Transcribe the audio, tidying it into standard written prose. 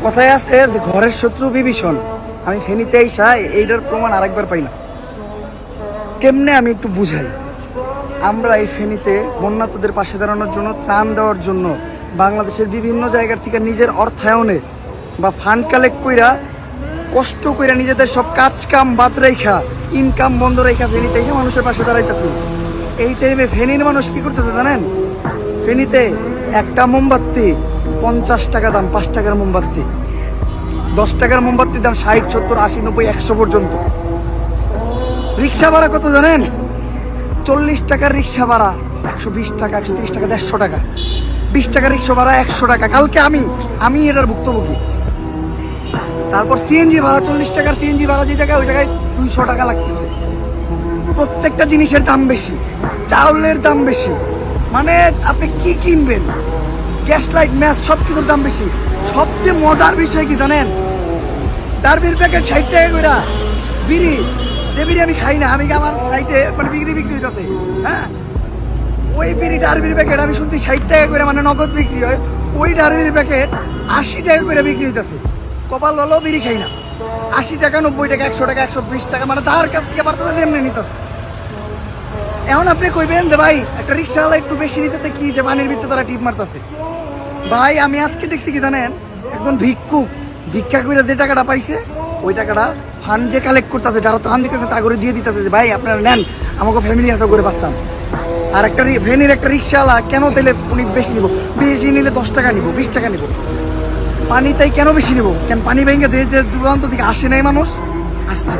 কথায় আছে যে ঘরের শত্রু বিভীষণ। আমি ফেনীতে আইসা এইটার প্রমাণ আরেকবার পাইলাম। কেমনে আমি একটু বুঝাই। আমরা এই ফেনীতে বন্যার্তদের পাশে দাঁড়ানোর জন্য, ত্রাণ দেওয়ার জন্য বাংলাদেশের বিভিন্ন জায়গার থেকে নিজের অর্থায়নে বা ফান্ড কালেক্ট কইরা কষ্ট কইরা নিজেদের সব কাজ কাম বাদ রেখা, ইনকাম বন্ধ রেখা ফেনীতে এসে মানুষের পাশে দাঁড়াইতেছে। এই টাইমে ফেনীর মানুষ কি করতেছে জানেন? ফেনীতে একটা মোমবাতি 50 টাকা দাম, 5 টাকার মোমবাতি, 10 টাকার মোমবাতির দাম 60, 70, 80, 90, 100 পর্যন্ত। রিক্সা ভাড়া কত জানেন? 40 টাকার রিক্সা ভাড়া 120 টাকা, 130 টাকা, 150 টাকা। 20 টাকার রিক্সা ভাড়া 100 টাকা। কালকে আমি এটার ভুক্তভোগী। তারপর সিএনজি ভাড়া 40 টাকার সিএনজি ভাড়া যে জায়গায়, ওই জায়গায় 200 টাকা লাগতেছে। প্রত্যেকটা জিনিসের দাম বেশি, চাউলের দাম বেশি। মানে আপনি কি কিনবেন, গ্যাস লাইট, ম্যাচ, সব কিছুর দাম বেশি। সবচেয়ে মজার বিষয় কি জানেন? ডারবির প্যাকেট 60 টাকা করে বিড়ি, যে বিড়ি আমি খাই না, আমি আমার সাইটে মানে বিক্রি হইতেছে। হ্যাঁ, ওই বিড়ি ডারবির প্যাকেট আমি শুনছি 60 টাকা করে, মানে নগদ বিক্রি হয়। ওই ডারবির প্যাকেট 80 টাকা করে বিক্রি হইতেছে। কপাল ভালো বিড়ি খাই না। 80 টাকা, 90 টাকা, 100 টাকা, 120 টাকা, মানে তার কাছ থেকে পারতেছে এমনি নিতেছে। এখন আপনি কইবেন যে ভাই একটা রিক্সাওয়ালা একটু বেশি নিতেছে কি, যে পানির ভিতরে তারা টিপ মারতেছে। ভাই আমি আজকে দেখছি কি জানেন, একজন ভিক্ষুক ভিক্ষা করে যে টাকাটা পাইছে, ওই টাকাটা ফান্ডে কালেক্ট করতেছে, যারা ত্রাণ দিতেছে তা করে দিয়ে দিতেছে, যে ভাই আপনারা নেন, আমাকে ফ্যামিলি হাতে করে বাঁচতাম। আর একটা ভ্যানের একটা রিক্সাওয়ালা কেন তাইলে উনি বেশি নিব? বেশি নিলে 10 টাকা নিব, 20 টাকা নিব। পানি তাই কেন বেশি নিব? কেন পানি ভেঙে দূরান্ত থেকে আসে নাই মানুষ? আসছে।